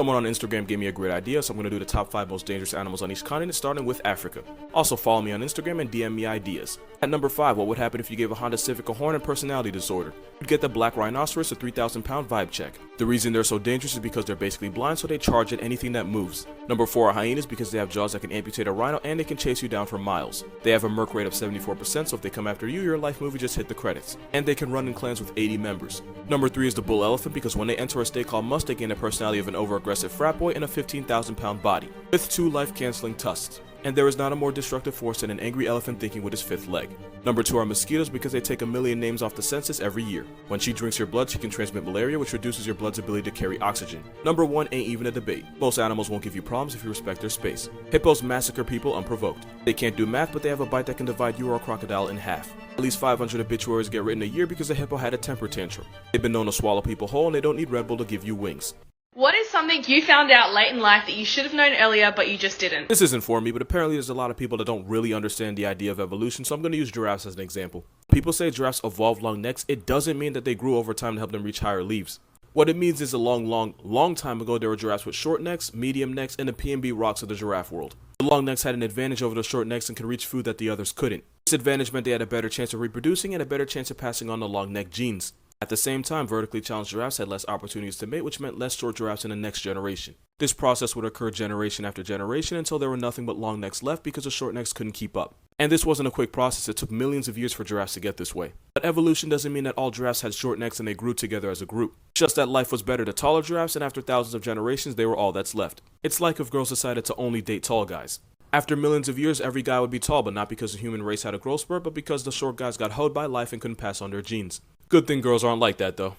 Someone on Instagram gave me a great idea, so I'm going to do the top 5 most dangerous animals on each continent, starting with Africa. Also follow me on Instagram and DM me ideas. At number 5, what would happen if you gave a Honda Civic a horn and personality disorder? You'd get the Black Rhinoceros, a 3,000-pound vibe check. The reason they're so dangerous is because they're basically blind, so they charge at anything that moves. Number 4 are hyenas because they have jaws that can amputate a rhino and they can chase you down for miles. They have a merc rate of 74%, so if they come after you, your life movie just hit the credits. And they can run in clans with 80 members. Number 3 is the bull elephant because when they enter a state called musk, they gain a personality of an over-aggressive frat boy and a 15,000-pound body, with 2 life-canceling tusks. And there is not a more destructive force than an angry elephant thinking with his 5th leg. Number 2 are mosquitoes because they take 1 million names off the census every year. When she drinks your blood, she can transmit malaria, which reduces your blood's ability to carry oxygen. Number 1 ain't even a debate. Most animals won't give you problems if you respect their space. Hippos massacre people unprovoked. They can't do math, but they have a bite that can divide you or a crocodile in half. At least 500 obituaries get written a year because a hippo had a temper tantrum. They've been known to swallow people whole, and they don't need Red Bull to give you wings. What is something you found out late in life that you should have known earlier but you just didn't? This isn't for me, but apparently there's a lot of people that don't really understand the idea of evolution, so I'm going to use giraffes as an example. People say giraffes evolved long necks. It doesn't mean that they grew over time to help them reach higher leaves. What it means is a long time ago there were giraffes with short necks, medium necks, and the PNB rocks of the giraffe world. The long necks had an advantage over the short necks and could reach food that the others couldn't. This advantage meant they had a better chance of reproducing and a better chance of passing on the long neck genes. At the same time, vertically challenged giraffes had less opportunities to mate, which meant less short giraffes in the next generation. This process would occur generation after generation until there were nothing but long necks left because the short necks couldn't keep up. And this wasn't a quick process, it took millions of years for giraffes to get this way. But evolution doesn't mean that all giraffes had short necks and they grew together as a group. Just that life was better to taller giraffes, and after thousands of generations, they were all that's left. It's like if girls decided to only date tall guys. After millions of years, every guy would be tall, but not because the human race had a growth spurt, but because the short guys got hoed by life and couldn't pass on their genes. Good thing girls aren't like that though.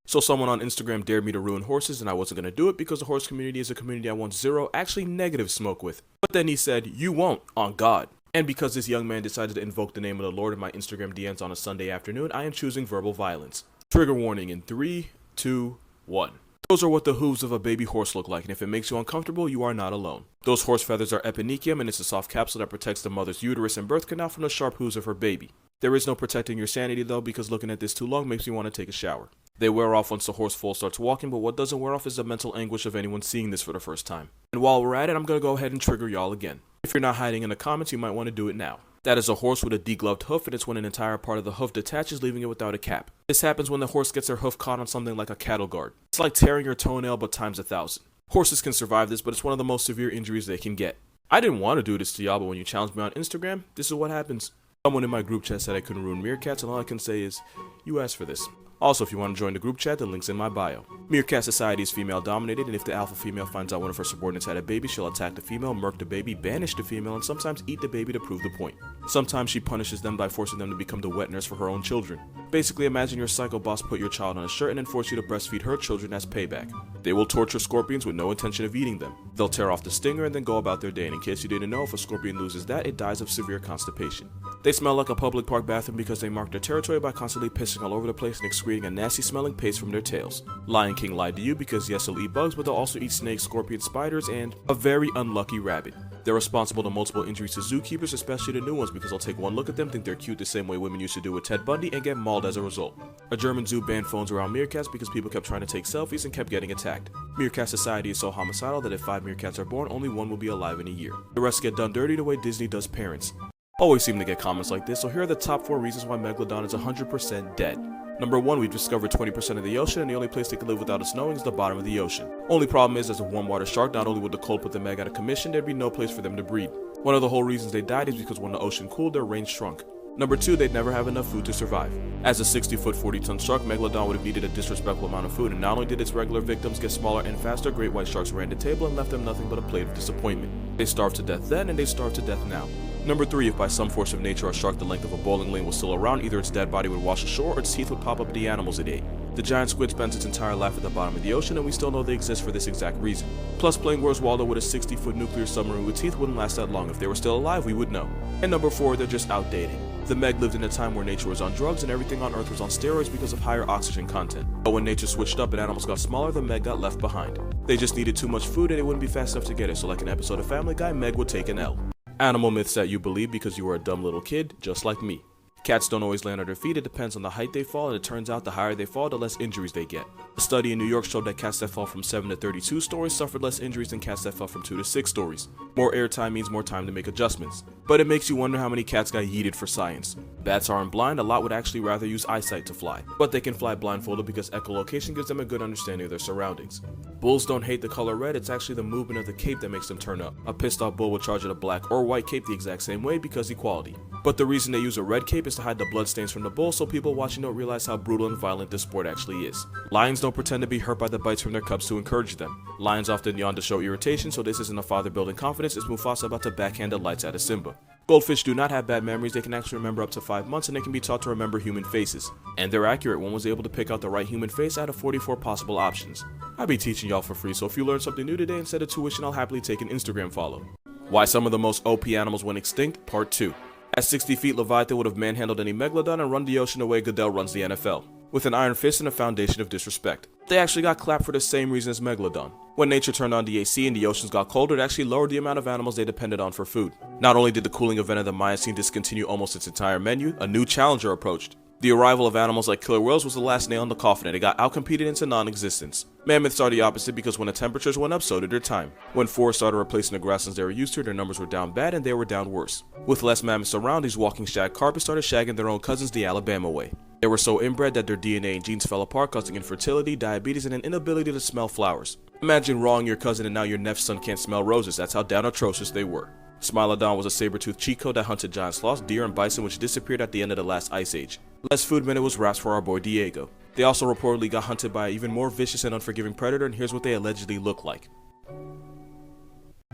So someone on Instagram dared me to ruin horses, and I wasn't going to do it because the horse community is a community I want zero, actually negative smoke with. But then he said, "You won't, on God." And because this young man decided to invoke the name of the Lord in my Instagram DMs on a Sunday afternoon, I am choosing verbal violence. Trigger warning in 3, 2, 1. Those are what the hooves of a baby horse look like, and if it makes you uncomfortable, you are not alone. Those horse feathers are eponychium, and it's a soft capsule that protects the mother's uterus and birth canal from the sharp hooves of her baby. There is no protecting your sanity though, because looking at this too long makes me want to take a shower. They wear off once the horse foal starts walking, but what doesn't wear off is the mental anguish of anyone seeing this for the first time. And while we're at it, I'm going to go ahead and trigger y'all again. If you're not hiding in the comments, you might want to do it now. That is a horse with a degloved hoof, and it's when an entire part of the hoof detaches, leaving it without a cap. This happens when the horse gets their hoof caught on something like a cattle guard. It's like tearing your toenail, but times 1,000. Horses can survive this, but it's one of the most severe injuries they can get. I didn't want to do this to y'all, but when you challenge me on Instagram, this is what happens. Someone in my group chat said I couldn't ruin meerkats, and all I can say is, you asked for this. Also, if you want to join the group chat, the link's in my bio. Meerkat society is female dominated, and if the alpha female finds out one of her subordinates had a baby, she'll attack the female, murk the baby, banish the female, and sometimes eat the baby to prove the point. Sometimes she punishes them by forcing them to become the wet nurse for her own children. Basically, imagine your psycho boss put your child on a shirt and then force you to breastfeed her children as payback. They will torture scorpions with no intention of eating them. They'll tear off the stinger and then go about their day, and in case you didn't know, if a scorpion loses that, it dies of severe constipation. They smell like a public park bathroom because they mark their territory by constantly pissing all over the place and excreting a nasty smelling paste from their tails. Lion King lied to you because yes, they'll eat bugs, but they'll also eat snakes, scorpions, spiders, and a very unlucky rabbit. They're responsible to multiple injuries to zookeepers, especially the new ones, because they'll take one look at them, think they're cute the same way women used to do with Ted Bundy, and get mauled as a result. A German zoo banned phones around meerkats because people kept trying to take selfies and kept getting attacked. Meerkat society is so homicidal that if 5 meerkats are born, only 1 will be alive in a year. The rest get done dirty the way Disney does parents. Always seem to get comments like this, so here are the top 4 reasons why Megalodon is 100% dead. Number 1, we've discovered 20% of the ocean, and the only place they can live without us knowing is the bottom of the ocean. Only problem is, as a warm water shark, not only would the cold put the Meg out of commission, there'd be no place for them to breed. One of the whole reasons they died is because when the ocean cooled, their range shrunk. Number 2, they'd never have enough food to survive. As a 60-foot, 40-ton shark, Megalodon would have needed a disrespectful amount of food, and not only did its regular victims get smaller and faster, great white sharks ran the table and left them nothing but a plate of disappointment. They starved to death then, and they starve to death now. Number 3, if by some force of nature a shark the length of a bowling lane was still around, either its dead body would wash ashore or its teeth would pop up at the animals it ate. The giant squid spends its entire life at the bottom of the ocean, and we still know they exist for this exact reason. Plus, playing Where's Waldo with a 60-foot nuclear submarine with teeth wouldn't last that long. If they were still alive, we would know. And number 4, they're just outdated. The Meg lived in a time where nature was on drugs and everything on Earth was on steroids because of higher oxygen content. But when nature switched up and animals got smaller, the Meg got left behind. They just needed too much food and it wouldn't be fast enough to get it, so like an episode of Family Guy, Meg would take an L. Animal myths that you believe because you were a dumb little kid, just like me. Cats don't always land on their feet, it depends on the height they fall, and it turns out the higher they fall, the less injuries they get. A study in New York showed that cats that fall from 7 to 32 stories suffered less injuries than cats that fell from 2 to 6 stories. More airtime means more time to make adjustments. But it makes you wonder how many cats got yeeted for science. Bats aren't blind, a lot would actually rather use eyesight to fly. But they can fly blindfolded because echolocation gives them a good understanding of their surroundings. Bulls don't hate the color red, it's actually the movement of the cape that makes them turn up. A pissed off bull will charge at a black or white cape the exact same way because equality. But the reason they use a red cape is to hide the bloodstains from the bull so people watching don't realize how brutal and violent this sport actually is. Lions don't pretend to be hurt by the bites from their cubs to encourage them. Lions often yawn to show irritation, so this isn't a father building confidence, it's Mufasa about to backhand the lights out of Simba. Goldfish do not have bad memories, they can actually remember up to 5 months and they can be taught to remember human faces. And they're accurate, one was able to pick out the right human face out of 44 possible options. I'll be teaching y'all for free, so if you learn something new today instead of tuition, I'll happily take an Instagram follow. Why some of the most OP animals went extinct, Part 2. At 60 feet, Leviathan would have manhandled any megalodon and run the ocean the way Goodell runs the NFL. With an iron fist and a foundation of disrespect. They actually got clapped for the same reason as Megalodon. When nature turned on the AC and the oceans got colder, it actually lowered the amount of animals they depended on for food. Not only did the cooling event of the Miocene discontinue almost its entire menu, a new challenger approached. The arrival of animals like killer whales was the last nail in the coffin and it got outcompeted into non-existence. Mammoths are the opposite because when the temperatures went up, so did their time. When forests started replacing the grasslands they were used to, their numbers were down bad and they were down worse. With less mammoths around, these walking shag carpets started shagging their own cousins the Alabama way. They were so inbred that their DNA and genes fell apart, causing infertility, diabetes, and an inability to smell flowers. Imagine rawing your cousin and now your neph's son can't smell roses, that's how down atrocious they were. Smilodon was a saber-toothed chico that hunted giant sloths, deer, and bison which disappeared at the end of the last ice age. Less food meant it was wraps for our boy Diego. They also reportedly got hunted by an even more vicious and unforgiving predator, and here's what they allegedly look like.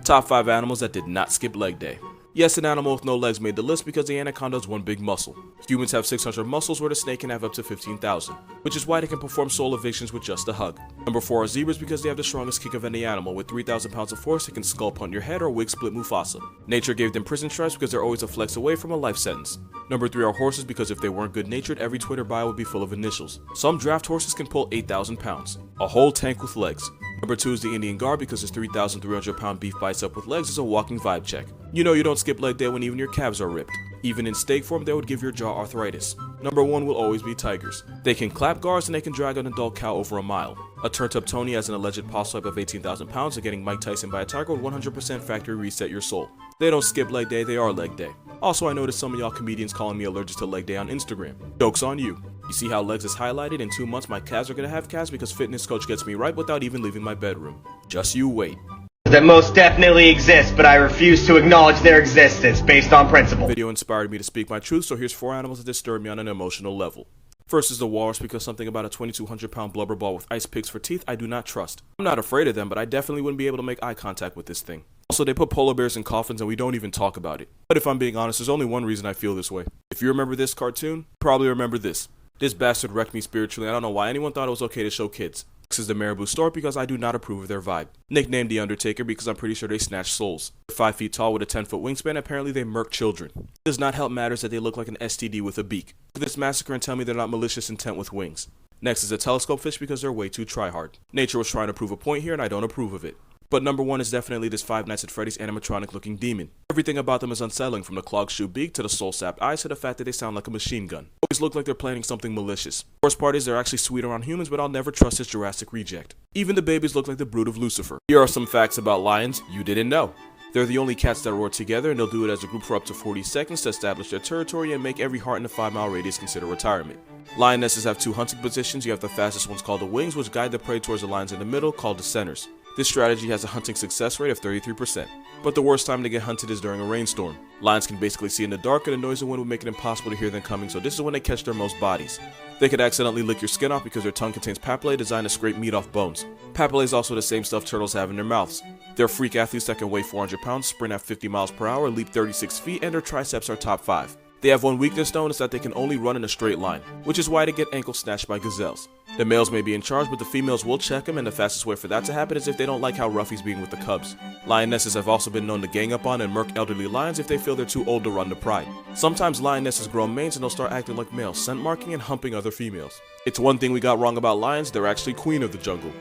Top 5 animals that did not skip leg day. Yes, an animal with no legs made the list because the anaconda is one big muscle. Humans have 600 muscles where the snake can have up to 15,000, which is why they can perform soul evictions with just a hug. Number 4 are zebras because they have the strongest kick of any animal. With 3,000 pounds of force, they can skull punt your head or wig split Mufasa. Nature gave them prison stripes because they're always a flex away from a life sentence. Number 3 are horses because if they weren't good-natured, every Twitter bio would be full of initials. Some draft horses can pull 8,000 pounds, a whole tank with legs. Number 2 is the Indian guard because his 3,300 pound beef bicep with legs is a walking vibe check. You know you don't skip leg day when even your calves are ripped. Even in steak form, they would give your jaw arthritis. Number 1 will always be tigers. They can clap guards and they can drag an adult cow over a mile. A turned-up Tony has an alleged paw swipe of 18,000 pounds and getting Mike Tyson by a tiger would 100% factory reset your soul. They don't skip leg day, they are leg day. Also, I noticed some of y'all comedians calling me allergic to leg day on Instagram. Joke's on you. You see how legs is highlighted? In 2 months my calves are gonna have calves because fitness coach gets me right without even leaving my bedroom. Just you wait. That most definitely exist, but I refuse to acknowledge their existence based on principle. The video inspired me to speak my truth, so here's 4 animals that disturb me on an emotional level. First is the walrus because something about a 2,200 pound blubber ball with ice picks for teeth I do not trust. I'm not afraid of them, but I definitely wouldn't be able to make eye contact with this thing. Also, they put polar bears in coffins and we don't even talk about it. But if I'm being honest, there's only one reason I feel this way. If you remember this cartoon, probably remember this. This bastard wrecked me spiritually. I don't know why anyone thought it was okay to show kids. This is the Marabou Stork because I do not approve of their vibe. Nicknamed The Undertaker because I'm pretty sure they snatch souls. They're 5 feet tall with a 10-foot wingspan, apparently they murk children. It does not help matters that they look like an STD with a beak. Look at this massacre and tell me they're not malicious intent with wings. Next is a telescope fish because they're way too try-hard. Nature was trying to prove a point here and I don't approve of it. But number 1 is definitely this Five Nights at Freddy's animatronic looking demon. Everything about them is unsettling, from the clogged shoe beak to the soul-sapped eyes to the fact that they sound like a machine gun. Always look like they're planning something malicious. Worst part is they're actually sweet around humans, but I'll never trust this Jurassic reject. Even the babies look like the brood of Lucifer. Here are some facts about lions you didn't know. They're the only cats that roar together, and they'll do it as a group for up to 40 seconds to establish their territory and make every heart in a 5-mile radius consider retirement. Lionesses have 2 hunting positions. You have the fastest ones called the wings, which guide the prey towards the lions in the middle, called the centers. This strategy has a hunting success rate of 33%. But the worst time to get hunted is during a rainstorm. Lions can basically see in the dark and the noise of wind would make it impossible to hear them coming, so this is when they catch their most bodies. They could accidentally lick your skin off because their tongue contains papillae designed to scrape meat off bones. Papillae is also the same stuff turtles have in their mouths. They're freak athletes that can weigh 400 pounds, sprint at 50 miles per hour, leap 36 feet, and their triceps are top 5. They have one weakness though, and it's that they can only run in a straight line, which is why they get ankle snatched by gazelles. The males may be in charge, but the females will check them, and the fastest way for that to happen is if they don't like how rough he's being with the cubs. Lionesses have also been known to gang up on and murk elderly lions if they feel they're too old to run the pride. Sometimes lionesses grow manes and they'll start acting like males, scent marking and humping other females. It's one thing we got wrong about lions, they're actually queen of the jungle.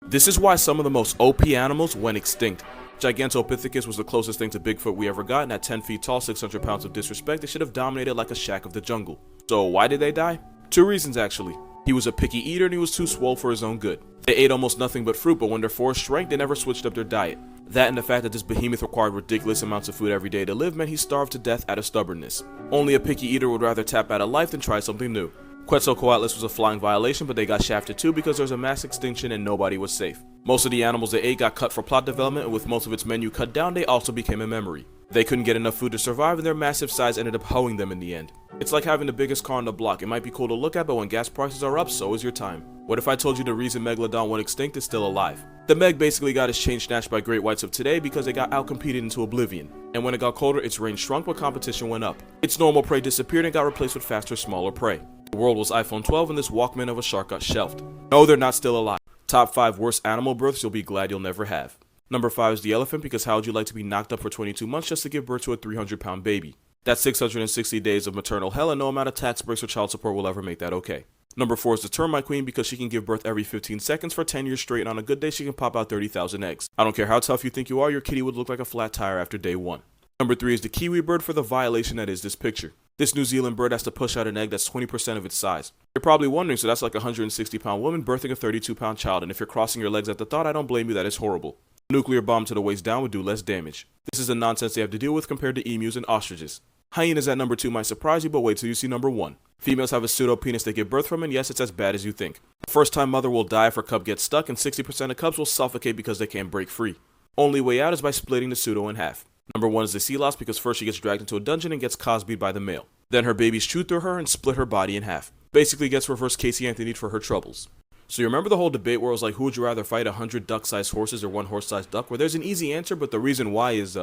This is why some of the most OP animals went extinct. Gigantopithecus was the closest thing to Bigfoot we ever got, and at 10 feet tall, 600 pounds of disrespect, they should have dominated like a shack of the jungle. So why did they die? 2 reasons actually. He was a picky eater and he was too swole for his own good. They ate almost nothing but fruit, but when their forest shrank, they never switched up their diet. That and the fact that this behemoth required ridiculous amounts of food every day to live meant he starved to death out of stubbornness. Only a picky eater would rather tap out of life than try something new. Quetzalcoatlus was a flying violation, but they got shafted too because there was a mass extinction and nobody was safe. Most of the animals they ate got cut for plot development, and with most of its menu cut down, they also became a memory. They couldn't get enough food to survive, and their massive size ended up hoeing them in the end. It's like having the biggest car on the block. It might be cool to look at, but when gas prices are up, so is your time. What if I told you the reason Megalodon went extinct is still alive? The Meg basically got its chain snatched by great whites of today because it got outcompeted into oblivion. And when it got colder, its range shrunk but competition went up. Its normal prey disappeared and got replaced with faster, smaller prey. The world was iPhone 12 and this Walkman of a shark got shelved. No, they're not still alive. Top 5 worst animal births you'll be glad you'll never have. Number 5 is the elephant, because how would you like to be knocked up for 22 months just to give birth to a 300-pound baby? That's 660 days of maternal hell, and no amount of tax breaks or child support will ever make that okay. Number 4 is the termite queen, because she can give birth every 15 seconds for 10 years straight, and on a good day she can pop out 30,000 eggs. I don't care how tough you think you are, your kitty would look like a flat tire after day 1. Number 3 is the kiwi bird, for the violation that is this picture. This New Zealand bird has to push out an egg that's 20% of its size. You're probably wondering, so that's like a 160-pound woman birthing a 32-pound child, and if you're crossing your legs at the thought, I don't blame you, that is horrible. A nuclear bomb to the waist down would do less damage. This is the nonsense they have to deal with compared to emus and ostriches. Hyenas at number 2 might surprise you, but wait till you see number 1. Females have a pseudo-penis they give birth from, and yes, it's as bad as you think. A first-time mother will die if her cub gets stuck, and 60% of cubs will suffocate because they can't break free. Only way out is by splitting the pseudo in half. Number 1 is the sea louse, because first she gets dragged into a dungeon and gets Cosby'd by the male. Then her babies chew through her and split her body in half. Basically gets reverse Casey Anthony for her troubles. So you remember the whole debate where it was like, who would you rather fight, 100 duck-sized horses or 1 horse-sized duck? Where there's an easy answer, but the reason why is,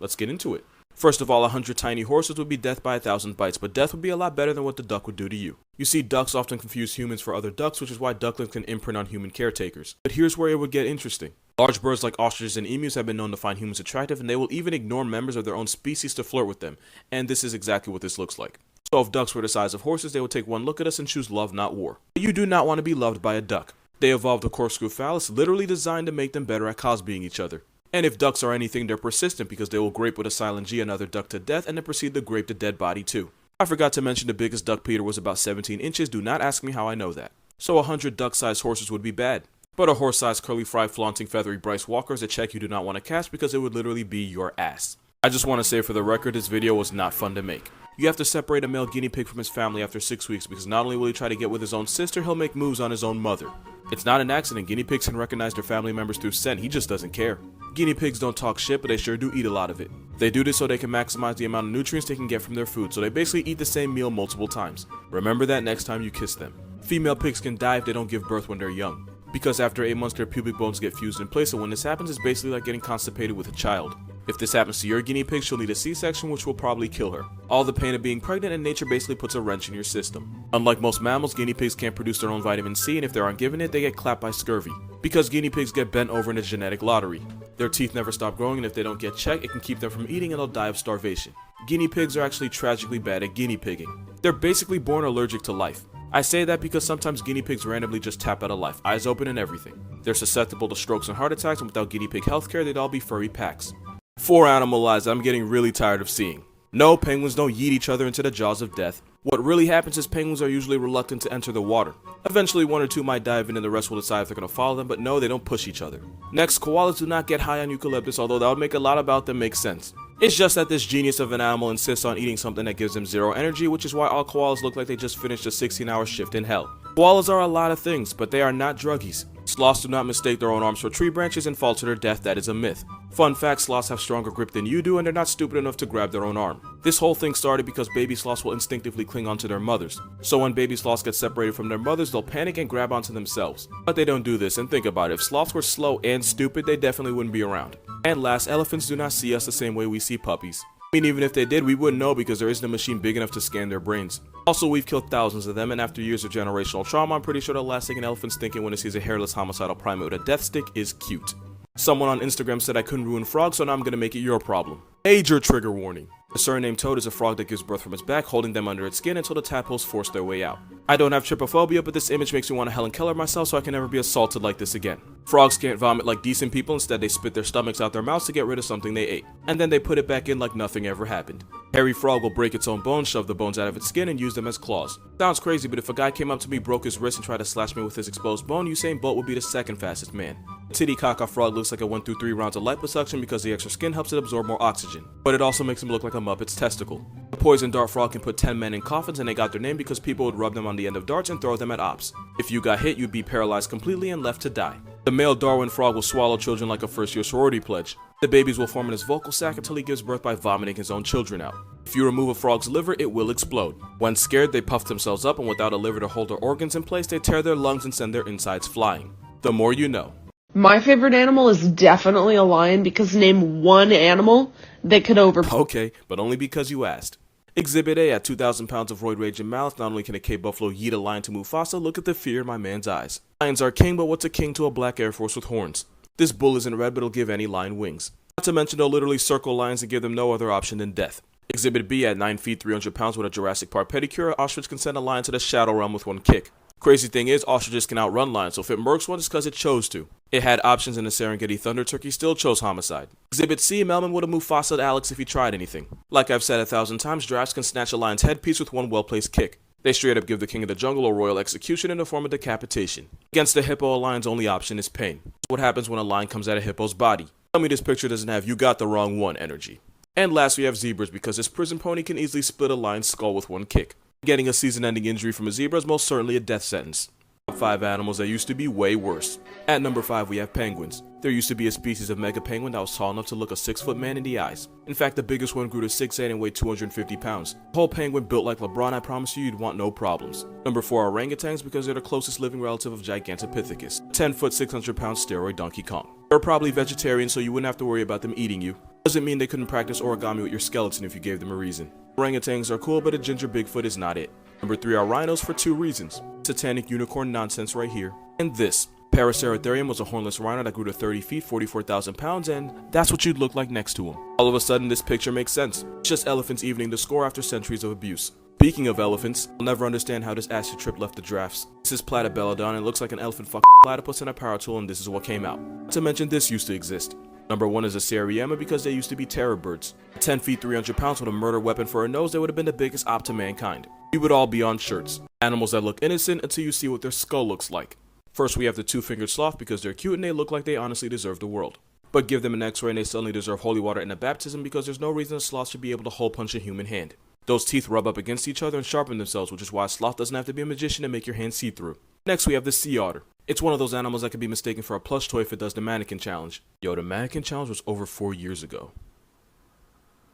let's get into it. First of all, 100 tiny horses would be death by 1,000 bites, but death would be a lot better than what the duck would do to you. You see, ducks often confuse humans for other ducks, which is why ducklings can imprint on human caretakers. But here's where it would get interesting. Large birds like ostriches and emus have been known to find humans attractive, and they will even ignore members of their own species to flirt with them. And this is exactly what this looks like. So if ducks were the size of horses, they would take one look at us and choose love, not war. But you do not want to be loved by a duck. They evolved the corkscrew phallus, literally designed to make them better at cosbying each other. And if ducks are anything, they're persistent, because they will grape with a silent G another duck to death and then proceed to grape the dead body too. I forgot to mention the biggest duck Peter was about 17 inches, do not ask me how I know that. So 100 duck-sized horses would be bad. But a horse-sized curly fry flaunting feathery Bryce Walker is a check you do not want to cash, because it would literally be your ass. I just want to say for the record, this video was not fun to make. You have to separate a male guinea pig from his family after 6 weeks, because not only will he try to get with his own sister, he'll make moves on his own mother. It's not an accident, guinea pigs can recognize their family members through scent, he just doesn't care. Guinea pigs don't talk shit, but they sure do eat a lot of it. They do this so they can maximize the amount of nutrients they can get from their food, so they basically eat the same meal multiple times. Remember that next time you kiss them. Female pigs can die if they don't give birth when they're young, because after 8 months their pubic bones get fused in place, and when this happens it's basically like getting constipated with a child. If this happens to your guinea pig, she'll need a C-section, which will probably kill her. All the pain of being pregnant, and nature basically puts a wrench in your system. Unlike most mammals, guinea pigs can't produce their own vitamin C, and if they aren't given it, they get clapped by scurvy. Because guinea pigs get bent over in a genetic lottery. Their teeth never stop growing, and if they don't get checked, it can keep them from eating and they'll die of starvation. Guinea pigs are actually tragically bad at guinea pigging. They're basically born allergic to life. I say that because sometimes guinea pigs randomly just tap out of life, eyes open and everything. They're susceptible to strokes and heart attacks, and without guinea pig healthcare, they'd all be furry packs. 4 animal lies I'm getting really tired of seeing. No, penguins don't yeet each other into the jaws of death. What really happens is penguins are usually reluctant to enter the water. Eventually 1 or 2 might dive in and the rest will decide if they're going to follow them, but no, they don't push each other. Next, koalas do not get high on eucalyptus, although that would make a lot about them make sense. It's just that this genius of an animal insists on eating something that gives them 0 energy, which is why all koalas look like they just finished a 16-hour shift in hell. Koalas are a lot of things, but they are not druggies. Sloths do not mistake their own arms for tree branches and fall to their death, that is a myth. Fun fact, sloths have stronger grip than you do, and they're not stupid enough to grab their own arm. This whole thing started because baby sloths will instinctively cling onto their mothers. So when baby sloths get separated from their mothers, they'll panic and grab onto themselves. But they don't do this, and think about it, if sloths were slow and stupid, they definitely wouldn't be around. And last, elephants do not see us the same way we see puppies. I mean, even if they did, we wouldn't know because there isn't a machine big enough to scan their brains. Also, we've killed thousands of them, and after years of generational trauma, I'm pretty sure the last thing an elephant's thinking when it sees a hairless homicidal primate with a death stick is cute. Someone on Instagram said I couldn't ruin frogs, so now I'm gonna make it your problem. Major trigger warning. The surname toad is a frog that gives birth from its back, holding them under its skin until the tadpoles force their way out. I don't have trypophobia, but this image makes me want to Helen Keller myself so I can never be assaulted like this again. Frogs can't vomit like decent people, instead they spit their stomachs out their mouths to get rid of something they ate, and then they put it back in like nothing ever happened. Hairy frog will break its own bones, shove the bones out of its skin, and use them as claws. Sounds crazy, but if a guy came up to me, broke his wrist, and tried to slash me with his exposed bone, Usain Bolt would be the second fastest man. Titicaca frog looks like it went through 3 rounds of liposuction because the extra skin helps it absorb more oxygen, but it also makes him look like a Muppet's testicle. The poison dart frog can put 10 men in coffins, and they got their name because people would rub them on the end of darts and throw them at ops. If you got hit, you'd be paralyzed completely and left to die. The male Darwin frog will swallow children like a first-year sorority pledge. The babies will form in his vocal sac until he gives birth by vomiting his own children out. If you remove a frog's liver, it will explode. When scared, they puff themselves up, and without a liver to hold their organs in place, they tear their lungs and send their insides flying. The more you know. My favorite animal is definitely a lion, because name one animal that could Okay, but only because you asked. Exhibit A, at 2,000 pounds of roid rage in mouth, not only can a Cape Buffalo yeet a lion to Mufasa, look at the fear in my man's eyes. Lions are king, but what's a king to a black Air Force with horns? This bull isn't red, but it'll give any lion wings. Not to mention they'll literally circle lions and give them no other option than death. Exhibit B, at 9 feet 300 pounds with a Jurassic Park pedicure, ostrich can send a lion to the shadow realm with one kick. Crazy thing is, ostriches can outrun lions, so if it murks one, it's because it chose to. It had options, and the Serengeti Thunder Turkey still chose homicide. Exhibit C, Melman would have Mufasa'd Alex if he tried anything. Like I've said 1,000 times, giraffes can snatch a lion's headpiece with one well-placed kick. They straight up give the king of the jungle a royal execution in the form of decapitation. Against a hippo, a lion's only option is pain. That's what happens when a lion comes at a hippo's body. Tell me this picture doesn't have "you got the wrong one" energy. And last we have zebras, because this prison pony can easily split a lion's skull with one kick. Getting a season-ending injury from a zebra is most certainly a death sentence. Top 5 animals that used to be way worse. At number 5 we have penguins. There used to be a species of mega penguin that was tall enough to look a 6-foot man in the eyes. In fact, the biggest one grew to 6'8" and weighed 250 pounds. The whole penguin built like LeBron, I promise you'd want no problems. Number 4 are orangutans, because they're the closest living relative of Gigantopithecus. 10-foot 600-pound steroid Donkey Kong. They're probably vegetarian, so you wouldn't have to worry about them eating you. Doesn't mean they couldn't practice origami with your skeleton if you gave them a reason. Orangutans are cool, but a ginger Bigfoot is not it. Number 3 are rhinos for 2 reasons. Satanic unicorn nonsense right here. And this. Paraceratherium was a hornless rhino that grew to 30 feet, 44,000 pounds, and that's what you'd look like next to him. All of a sudden, this picture makes sense. It's just elephants evening the score after centuries of abuse. Speaking of elephants, I'll never understand how this acid trip left the drafts. This is Platybelodon, and it looks like an elephant platypus and a power tool, and this is what came out. Not to mention this used to exist. Number 1 is a Seriema, because they used to be terror birds. At 10 feet 300 pounds with a murder weapon for a nose, they would have been the biggest op to mankind. We would all be on shirts. Animals that look innocent until you see what their skull looks like. First we have the 2-fingered sloth, because they're cute and they look like they honestly deserve the world. But give them an x-ray and they suddenly deserve holy water and a baptism, because there's no reason a sloth should be able to hole punch a human hand. Those teeth rub up against each other and sharpen themselves, which is why a sloth doesn't have to be a magician to make your hand see through. Next we have the sea otter. It's one of those animals that can be mistaken for a plush toy if it does the mannequin challenge. Yo, the mannequin challenge was over 4 years ago.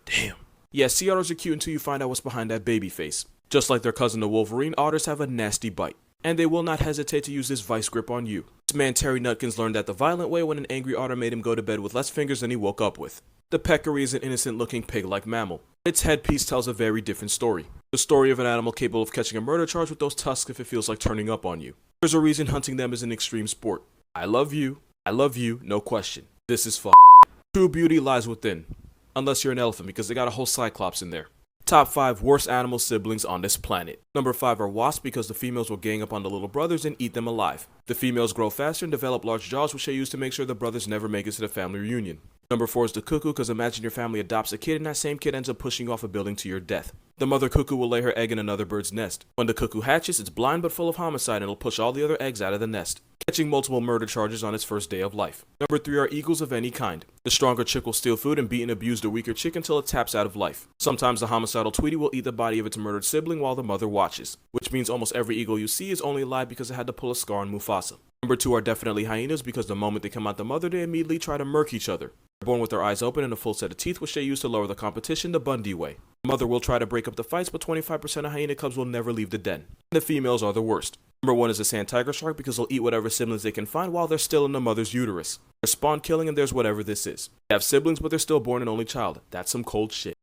Damn. Yeah, sea otters are cute until you find out what's behind that baby face. Just like their cousin the wolverine, otters have a nasty bite. And they will not hesitate to use this vice grip on you. This man Terry Nutkins learned that the violent way when an angry otter made him go to bed with less fingers than he woke up with. The peccary is an innocent looking pig-like mammal. Its headpiece tells a very different story. The story of an animal capable of catching a murder charge with those tusks if it feels like turning up on you. There's a reason hunting them is an extreme sport. I love you, no question. This is True beauty lies within. Unless you're an elephant, because they got a whole cyclops in there. Top 5 worst animal siblings on this planet. Number 5 are wasps, because the females will gang up on the little brothers and eat them alive. The females grow faster and develop large jaws, which they use to make sure the brothers never make it to the family reunion. Number 4 is the cuckoo, because imagine your family adopts a kid and that same kid ends up pushing you off a building to your death. The mother cuckoo will lay her egg in another bird's nest. When the cuckoo hatches, it's blind but full of homicide and it'll push all the other eggs out of the nest, catching multiple murder charges on its first day of life. Number 3 are eagles of any kind. The stronger chick will steal food and beat and abuse the weaker chick until it taps out of life. Sometimes the homicidal Tweety will eat the body of its murdered sibling while the mother watches, which means almost every eagle you see is only alive because it had to pull a scar on Mufasa. Number 2 are definitely hyenas, because the moment they come out the mother, they immediately try to murk each other. They're born with their eyes open and a full set of teeth, which they use to lower the competition the Bundy way. The mother will try to break up the fights, but 25% of hyena cubs will never leave the den. And the females are the worst. Number 1 is a sand tiger shark, because they'll eat whatever siblings they can find while they're still in the mother's uterus. There's spawn killing and there's whatever this is. They have siblings, but they're still born an only child. That's some cold shit.